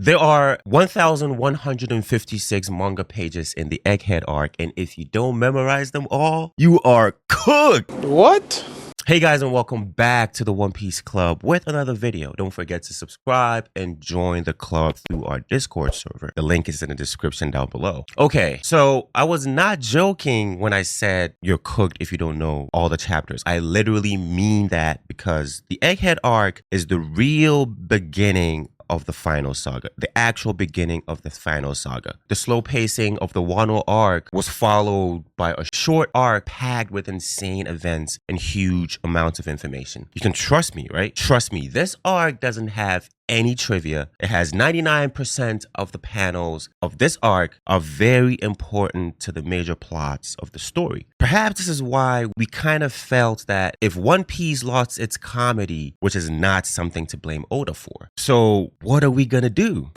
There are 1,156 manga pages in the Egghead Arc, and if you don't memorize them all, you are cooked! What? Hey guys, and welcome back to the One Piece Club with another video. Don't forget to subscribe and join the club through our Discord server. The link is in the description down below. Okay, so I was not joking when I said you're cooked if you don't know all the chapters. I literally mean that because the Egghead Arc is the real beginning of the Final Saga, the actual beginning of the Final Saga. The slow pacing of the Wano arc was followed by a short arc packed with insane events and huge amounts of information. You can trust me, right? Trust me, this arc doesn't have any trivia. It has 99% of the panels of this arc are very important to the major plots of the story. Perhaps this is why we kind of felt that if One Piece lost its comedy, which is not something to blame Oda for. So what are we gonna do?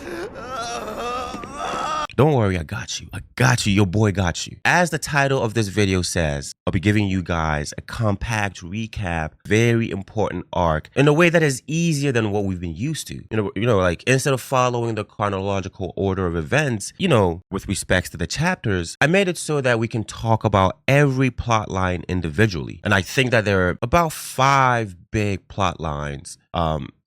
Don't worry, I got you. I got you. Your boy got you. As the title of this video says, I'll be giving you guys a compact recap, very important arc in a way that is easier than what we've been used to. You know, like instead of following the chronological order of events, with respects to the chapters, I made it so that we can talk about every plot line individually. And I think that there are about 5 big plot lines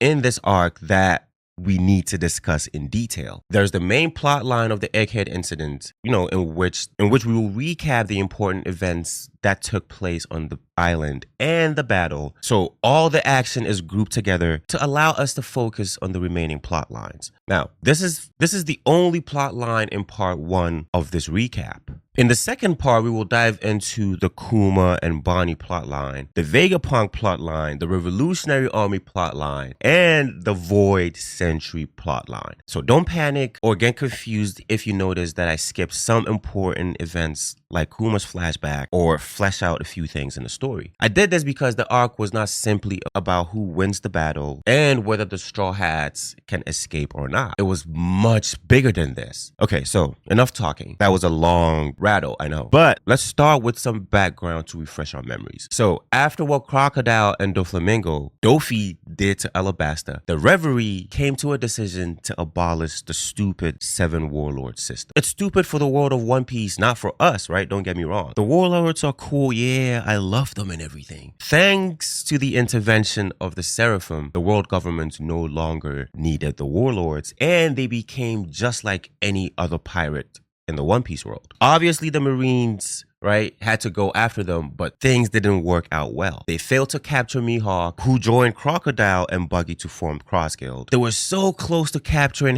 in this arc that we need to discuss in detail. There's the main plot line of the Egghead incident, in which we will recap the important events that took place on the island and the battle. So all the action is grouped together to allow us to focus on the remaining plot lines. Now, this is the only plot line in part 1 of this recap. In the second part, we will dive into the Kuma and Bonney plotline, the Vegapunk plotline, the Revolutionary Army plotline, and the Void Century plotline. So don't panic or get confused if you notice that I skipped some important events like Kuma's flashback or flesh out a few things in the story. I did this because the arc was not simply about who wins the battle and whether the Straw Hats can escape or not. It was much bigger than this. Okay, so enough talking. That was a long rattle, I know. But let's start with some background to refresh our memories. So after what Crocodile and Doflamingo, Dofi did to Alabasta, the Reverie came to a decision to abolish the stupid 7 Warlord system. It's stupid for the world of One Piece, not for us, right? Don't get me wrong. The Warlords are cool, yeah, I love them and everything. Thanks to the intervention of the Seraphim, the world government no longer needed the Warlords, and they became just like any other pirate in the One Piece world. Obviously, the Marines, right, had to go after them, but things didn't work out well. They failed to capture Mihawk, who joined Crocodile and Buggy to form Cross Guild. They were so close to capturing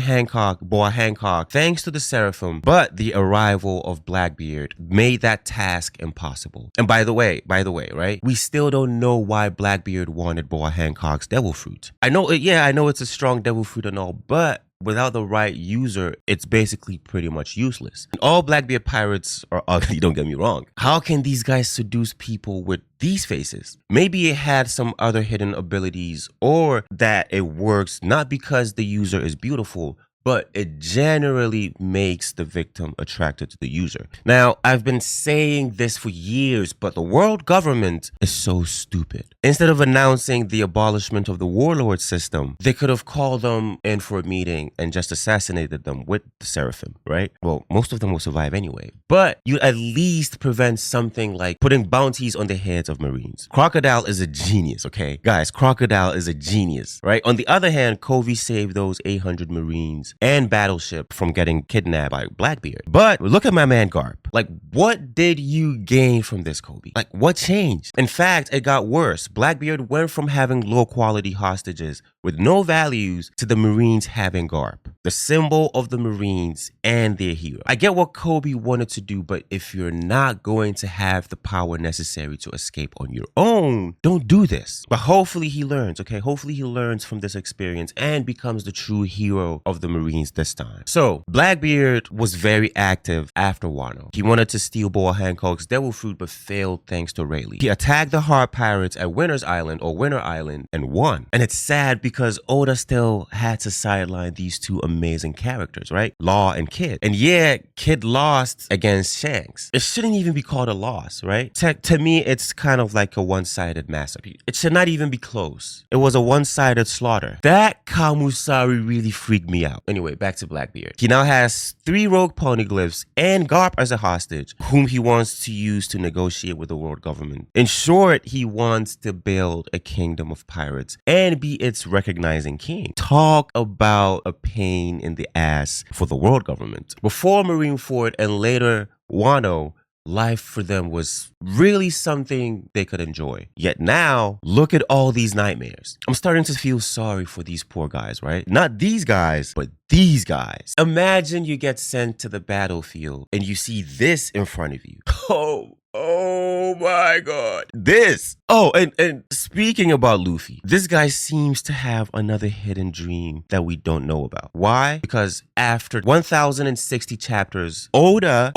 Boa Hancock, thanks to the Seraphim, but the arrival of Blackbeard made that task impossible. And by the way, right, we still don't know why Blackbeard wanted Boa Hancock's devil fruit. I know it's a strong devil fruit and all, but without the right user, it's basically pretty much useless. And all Blackbeard pirates are ugly, don't get me wrong. How can these guys seduce people with these faces? Maybe it had some other hidden abilities, or that it works not because the user is beautiful, but it generally makes the victim attracted to the user. Now, I've been saying this for years, but the world government is so stupid. Instead of announcing the abolishment of the warlord system, they could have called them in for a meeting and just assassinated them with the Seraphim, right? Well, most of them will survive anyway. But you at least prevent something like putting bounties on the heads of Marines. Crocodile is a genius, okay? Guys, Crocodile is a genius, right? On the other hand, Kobe saved those 800 Marines and Battleship from getting kidnapped by Blackbeard. But look at my man Garp. Like, what did you gain from this, Kobe? Like, what changed? In fact, it got worse. Blackbeard went from having low quality hostages with no values to the Marines having Garp, the symbol of the Marines and their hero. I get what Kobe wanted to do, but if you're not going to have the power necessary to escape on your own, don't do this. But hopefully he learns, okay? Hopefully he learns from this experience and becomes the true hero of the Marines this time. So Blackbeard was very active after Wano. He wanted to steal Boa Hancock's devil fruit, but failed thanks to Rayleigh. He attacked the Hard Pirates at Winter Island and won. And it's sad because Oda still had to sideline these two amazing amazing characters, right? Law and Kid. And yeah, Kid lost against Shanks. It shouldn't even be called a loss, right? To me, it's kind of like a one-sided massacre. It should not even be close. It was a one-sided slaughter. That Kamusari really freaked me out. Anyway, back to Blackbeard. He now has 3 rogue poneglyphs and Garp as a hostage, whom he wants to use to negotiate with the world government. In short, he wants to build a kingdom of pirates and be its recognizing king. Talk about a pain in the ass for the world government. Before Marineford and later Wano, life for them was really something they could enjoy. Yet now, look at all these nightmares. I'm starting to feel sorry for these poor guys, right? Not these guys, but these guys. Imagine you get sent to the battlefield and you see this in front of you. Oh my God. This. Oh, and speaking about Luffy, this guy seems to have another hidden dream that we don't know about. Why? Because after 1060 chapters, Oda.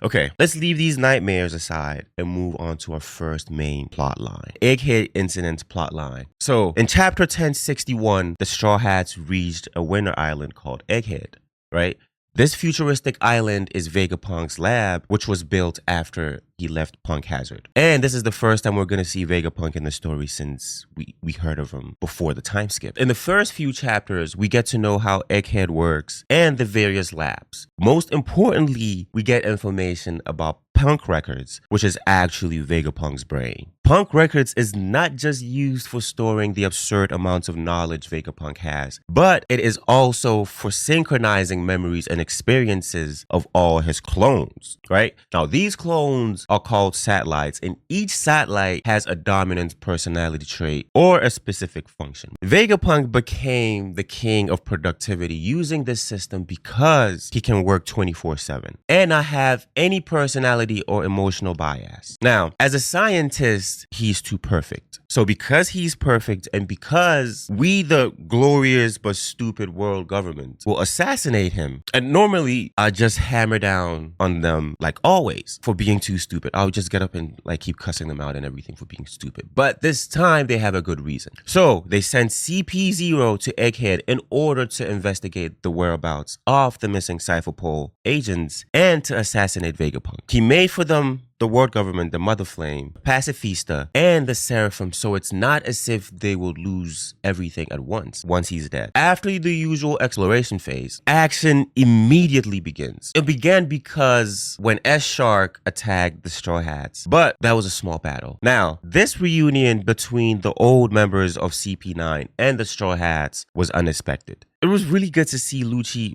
Okay, let's leave these nightmares aside and move on to our first main plot line. Egghead incident plot line. So in chapter 1061, the Straw Hats reached a winter island called Egghead, right? This futuristic island is Vegapunk's lab, which was built after he left Punk Hazard. And this is the first time we're going to see Vegapunk in the story since we heard of him before the time skip. In the first few chapters, we get to know how Egghead works and the various labs. Most importantly, we get information about Punk Records, which is actually Vegapunk's brain. Punk Records is not just used for storing the absurd amounts of knowledge Vegapunk has, but it is also for synchronizing memories and experiences of all his clones, right? Now, these clones are called satellites, and each satellite has a dominant personality trait or a specific function. Vegapunk became the king of productivity using this system because he can work 24/7 and not have any personality or emotional bias. Now, as a scientist, he's too perfect. So because he's perfect and because we, the glorious but stupid world government, will assassinate him, and normally I just hammer down on them like always for being too stupid. I'll just get up and like keep cussing them out and everything for being stupid. But this time they have a good reason. So they sent CP0 to Egghead in order to investigate the whereabouts of the missing Cypher Pole agents and to assassinate Vegapunk. He made for them the world government, the Mother Flame, Pacifista, and the Seraphim, so it's not as if they will lose everything at once he's dead. After the usual exploration phase, action immediately begins. It began because when S-Shark attacked the Straw Hats, but that was a small battle. Now, this reunion between the old members of CP9 and the Straw Hats was unexpected. It was really good to see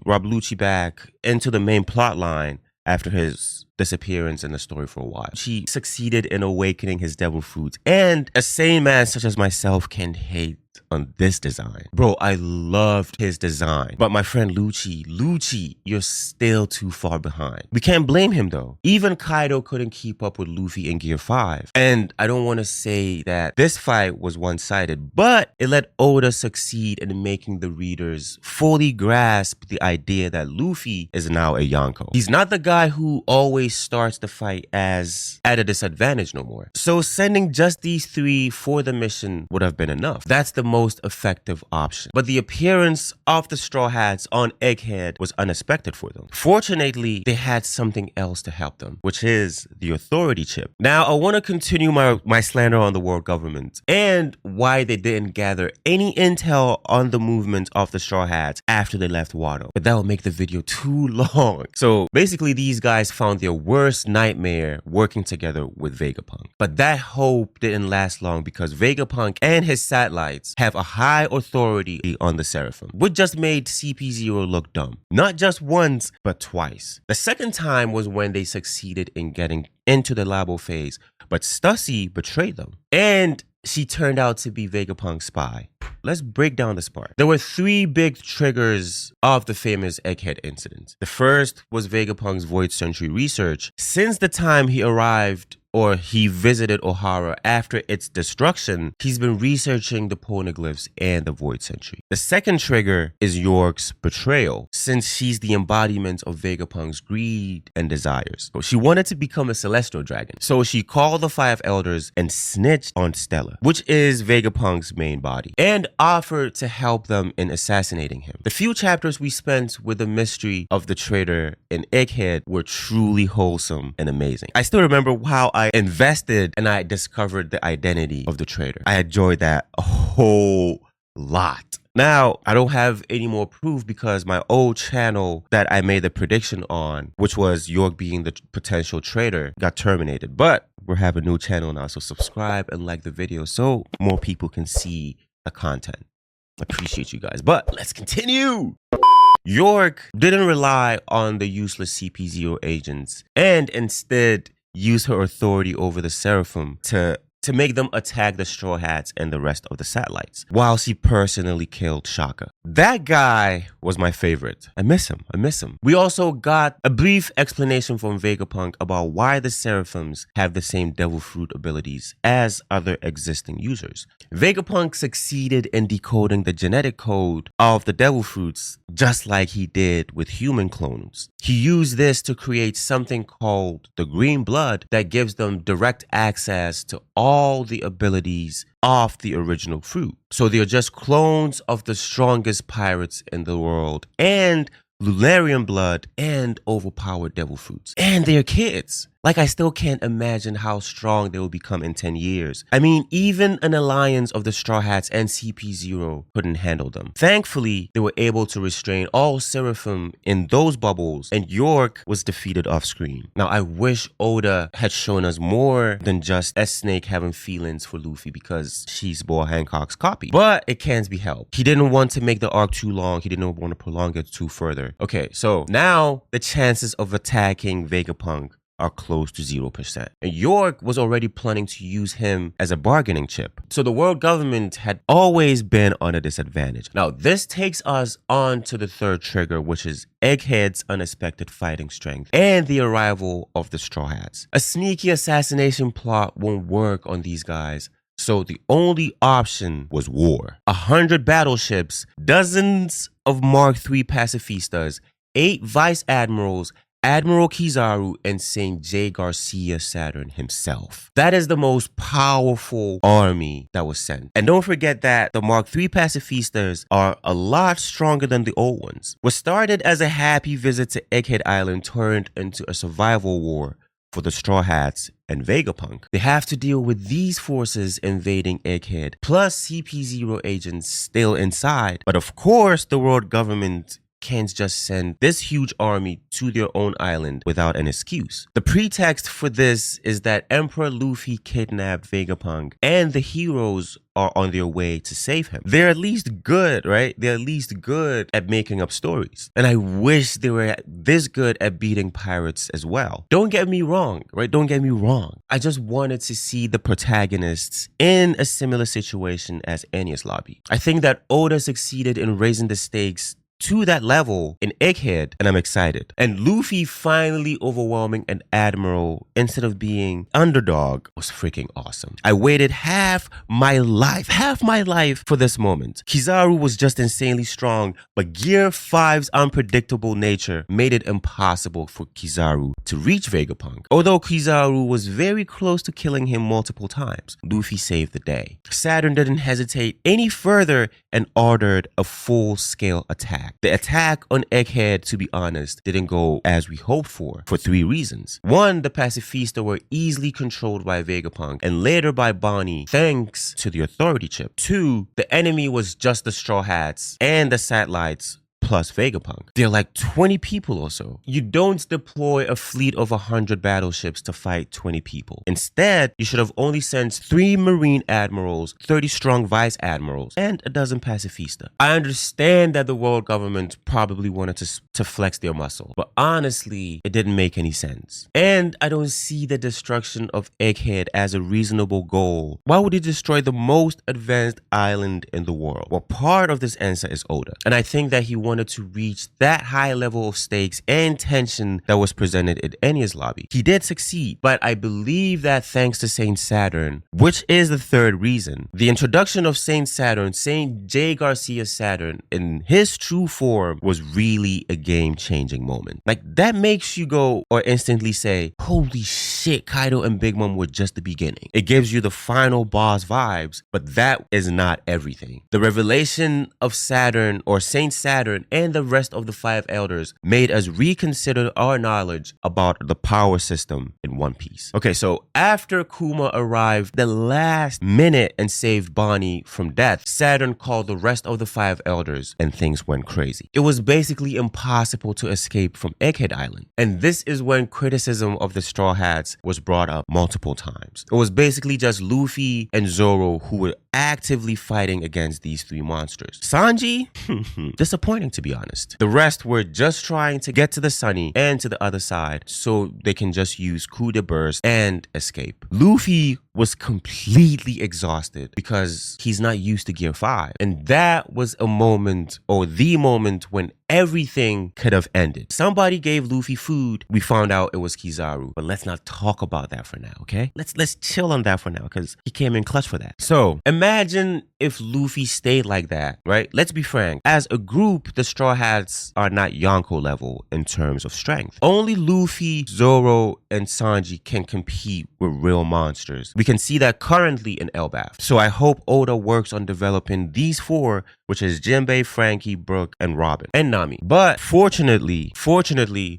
Rob Lucci back into the main plot line after his disappearance in the story for a while. She succeeded in awakening his devil fruit, and a sane man such as myself can hate on this design. Bro, I loved his design. But my friend Lucci, you're still too far behind. We can't blame him though. Even Kaido couldn't keep up with Luffy in Gear 5. And I don't want to say that this fight was one-sided, but it let Oda succeed in making the readers fully grasp the idea that Luffy is now a Yonko. He's not the guy who always starts the fight as at a disadvantage no more. So sending just these 3 for the mission would have been enough. That's the most effective option. But the appearance of the Straw Hats on Egghead was unexpected for them. Fortunately, they had something else to help them, which is the authority chip. Now, I want to continue my slander on the world government and why they didn't gather any intel on the movement of the Straw Hats after they left Wano. But that will make the video too long. So basically, these guys found their worst nightmare working together with Vegapunk. But that hope didn't last long because Vegapunk and his satellites have a high authority on the Seraphim, which just made CP0 look dumb. Not just once, but twice. The second time was when they succeeded in getting into the Labo phase, but Stussy betrayed them. And she turned out to be Vegapunk's spy. Let's break down this part. There were 3 big triggers of the famous Egghead incident. The first was Vegapunk's Void Century research. Since the time he arrived or he visited Ohara after its destruction, he's been researching the poneglyphs and the Void Sentry. The second trigger is York's betrayal, since she's the embodiment of Vegapunk's greed and desires. She wanted to become a celestial dragon, so she called the 5 elders and snitched on Stella, which is Vegapunk's main body, and offered to help them in assassinating him. The few chapters we spent with the mystery of the traitor in Egghead were truly wholesome and amazing. I still remember how I invested and I discovered the identity of the traitor. I enjoyed that a whole lot. Now, I don't have any more proof because my old channel that I made the prediction on, which was York being the potential traitor, got terminated. But we have a new channel now, so subscribe and like the video so more people can see the content. I appreciate you guys, but let's continue. York didn't rely on the useless CP0 agents and instead used her authority over the Seraphim to make them attack the Straw Hats and the rest of the satellites, while she personally killed Shaka. That guy was my favorite. I miss him. We also got a brief explanation from Vegapunk about why the Seraphims have the same devil fruit abilities as other existing users. Vegapunk succeeded in decoding the genetic code of the devil fruits just like he did with human clones. He used this to create something called the green blood that gives them direct access to all the abilities of the original fruit. So they're just clones of the strongest pirates in the world and Lunarian blood and overpowered devil fruits. And they're kids. Like, I still can't imagine how strong they will become in 10 years. I mean, even an alliance of the Straw Hats and CP0 couldn't handle them. Thankfully, they were able to restrain all Seraphim in those bubbles, and York was defeated off screen. Now, I wish Oda had shown us more than just S-Snake having feelings for Luffy because she's Boa Hancock's copy. But it can't be helped. He didn't want to make the arc too long. He didn't want to prolong it too further. Okay, so now the chances of attacking Vegapunk are close to 0%. And York was already planning to use him as a bargaining chip. So the world government had always been on a disadvantage. Now, this takes us on to the third trigger, which is Egghead's unexpected fighting strength and the arrival of the Straw Hats. A sneaky assassination plot won't work on these guys. So the only option was war. 100 battleships, dozens of Mark III pacifistas, 8 vice admirals, Admiral Kizaru, and St. J. Garcia Saturn himself. That is the most powerful army that was sent. And don't forget that the Mark III pacifistas are a lot stronger than the old ones. What started as a happy visit to Egghead Island turned into a survival war for the Straw Hats and Vegapunk. They have to deal with these forces invading Egghead, plus CP0 agents still inside. But of course, the world government can't just send this huge army to their own island without an excuse. The pretext for this is that Emperor Luffy kidnapped Vegapunk and the heroes are on their way to save him. They're at least good, right? They're at least good at making up stories. And I wish they were this good at beating pirates as well. Don't get me wrong, right? Don't get me wrong. I just wanted to see the protagonists in a similar situation as Enies Lobby. I think that Oda succeeded in raising the stakes to that level in Egghead, and I'm excited. And Luffy finally overwhelming an admiral instead of being underdog was freaking awesome. I waited half my life for this moment. Kizaru was just insanely strong, but Gear 5's unpredictable nature made it impossible for Kizaru to reach Vegapunk. Although Kizaru was very close to killing him multiple times, Luffy saved the day. Saturn didn't hesitate any further and ordered a full-scale attack. The attack on Egghead, to be honest, didn't go as we hoped for 3 reasons. 1, the Pacifista were easily controlled by Vegapunk and later by Bonney thanks to the authority chip. 2, the enemy was just the Straw Hats and the satellites plus Vegapunk. They're like 20 people or so. You don't deploy a fleet of 100 battleships to fight 20 people. Instead, you should have only sent 3 Marine admirals, 30 strong vice admirals, and a dozen pacifista. I understand that the world government probably wanted to flex their muscle, but honestly, it didn't make any sense. And I don't see the destruction of Egghead as a reasonable goal. Why would he destroy the most advanced island in the world? Well, part of this answer is Oda, and I think that he wanted wanted to reach that high level of stakes and tension that was presented in Enya's lobby. He did succeed, but I believe that thanks to Saint Saturn, which is the third reason, the introduction of Saint Saturn, Saint J. Garcia Saturn, in his true form was really a game-changing moment. Like, that makes you go or instantly say, holy shit, Kaido and Big Mom were just the beginning. It gives you the final boss vibes, but that is not everything. The revelation of Saturn or Saint Saturn and the rest of the five elders made us reconsider our knowledge about the power system in One Piece. Okay, so after Kuma arrived the last minute and saved Bonney from death, Saturn called the rest of the five elders and things went crazy. It was basically impossible to escape from Egghead Island. And this is when criticism of the Straw Hats was brought up multiple times. It was basically just Luffy and Zoro who were actively fighting against these three monsters. Sanji? Disappointing, to be honest. The rest were just trying to get to the Sunny and to the other side so they can just use coup de burst and escape. Luffy was completely exhausted because he's not used to Gear 5. And that was a moment, or the moment, when everything could have ended. Somebody gave Luffy food. We found out it was Kizaru. But let's not talk about that for now, okay? Let's chill on that for now because he came in clutch for that. So imagine if Luffy stayed like that, right? Let's be frank. As a group, the Straw Hats are not Yonko level in terms of strength. Only Luffy, Zoro, and Sanji can compete with real monsters. We can see that currently in Elbaf. So I hope Oda works on developing these four, which is Jinbei, Frankie, Brook, and Robin, and Nami. But fortunately,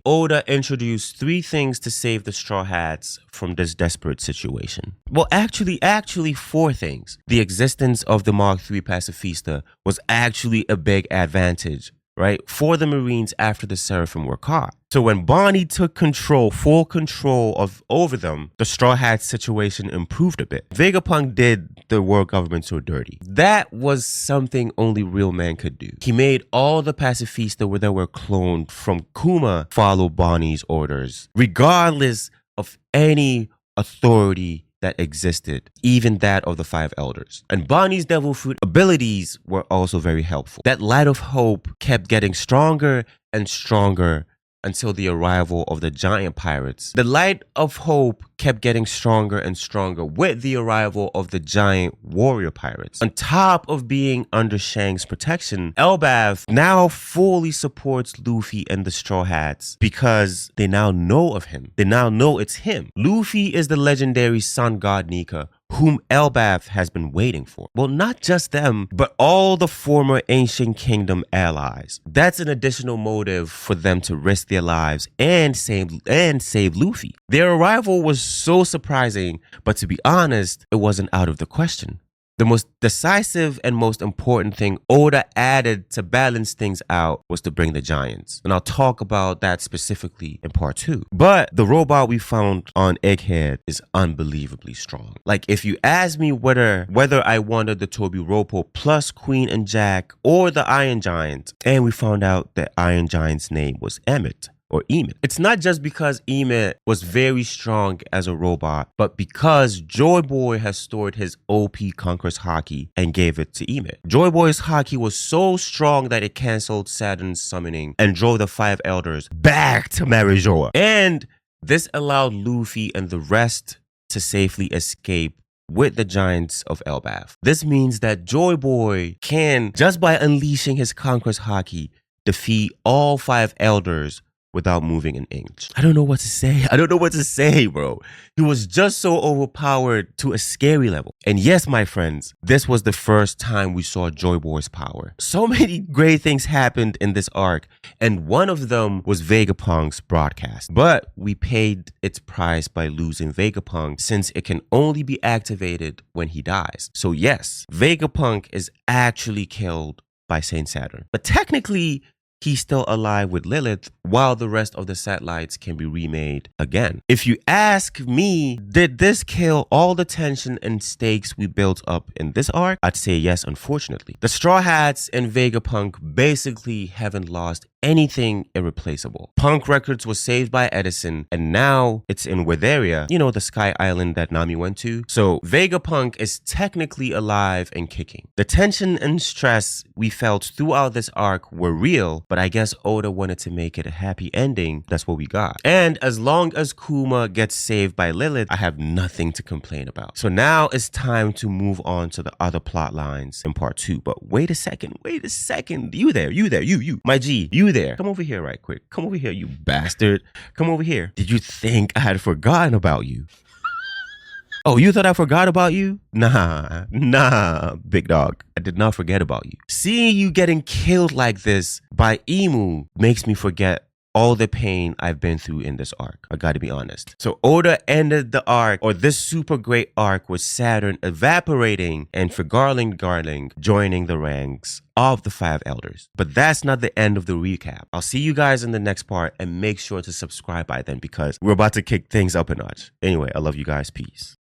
Oda introduced three things to save the Straw Hats from this desperate situation. Well, actually four things. The existence of the Mark III Pacifista was actually a big advantage, right, for the Marines after the Seraphim were caught. So when Bonney took full control over them, the Straw Hat situation improved a bit. Vegapunk did the world government so dirty. That was something only real man could do. He made all the Pacifista that were cloned from Kuma follow Bonney's orders, regardless of any authority that existed, even that of the five elders. And Bonney's devil fruit abilities were also very helpful. That light of hope kept getting stronger and stronger until the arrival of the giant pirates. The light of hope kept getting stronger and stronger with the arrival of the giant warrior pirates. On top of being under Shang's protection, Elbaf now fully supports Luffy and the Straw Hats because they now know of him. They now know it's him. Luffy is the legendary sun god Nika, whom Elbaf has been waiting for. Well, not just them, but all the former Ancient Kingdom allies. That's an additional motive for them to risk their lives and save Luffy. Their arrival was so surprising, but to be honest, it wasn't out of the question. The most decisive and most important thing Oda added to balance things out was to bring the giants. And I'll talk about that specifically in part 2. But the robot we found on Egghead is unbelievably strong. Like, if you ask me whether I wanted the Toby Ropo plus Queen and Jack or the Iron Giant, and we found out that Iron Giant's name was Emmett. Or Emmett. It's not just because Emmett was very strong as a robot, but because Joy Boy has stored his OP Conqueror's haki and gave it to Emmett. Joy Boy's haki was so strong that it canceled Saturn's summoning and drove the five elders back to Marijoa. And this allowed Luffy and the rest to safely escape with the giants of Elbaf. This means that Joy Boy can, just by unleashing his Conqueror's haki, defeat all five elders without moving an inch. I don't know what to say, bro. He was just so overpowered to a scary level. And yes, my friends, this was the first time we saw Joy Boy's power. So many great things happened in this arc, and one of them was Vegapunk's broadcast. But we paid its price by losing Vegapunk, since it can only be activated when he dies. So yes, Vegapunk is actually killed by Saint Saturn. But technically, he's still alive with Lilith, while the rest of the satellites can be remade again. If you ask me, did this kill all the tension and stakes we built up in this arc? I'd say yes, unfortunately. The Straw Hats and Vegapunk basically haven't lost anything irreplaceable. Punk Records was saved by Edison, and now it's in Witheria, you know, the sky island that Nami went to. So Vegapunk is technically alive and kicking. The tension and stress we felt throughout this arc were real, but I guess Oda wanted to make it a happy ending. That's what we got. And as long as Kuma gets saved by Lilith, I have nothing to complain about. So now it's time to move on to the other plot lines in part 2. But wait a second. You there, you. My G, you there. Come over here right quick. Come over here, you bastard. Come over here. Did you think I had forgotten about you? Oh, you thought I forgot about you? Nah, big dog. I did not forget about you. Seeing you getting killed like this by Emu makes me forget all the pain I've been through in this arc. I gotta be honest. So Oda ended the arc, or this super great arc, with Saturn evaporating and Garling joining the ranks of the 5 elders. But that's not the end of the recap. I'll see you guys in the next part, and make sure to subscribe by then because we're about to kick things up a notch. Anyway, I love you guys. Peace.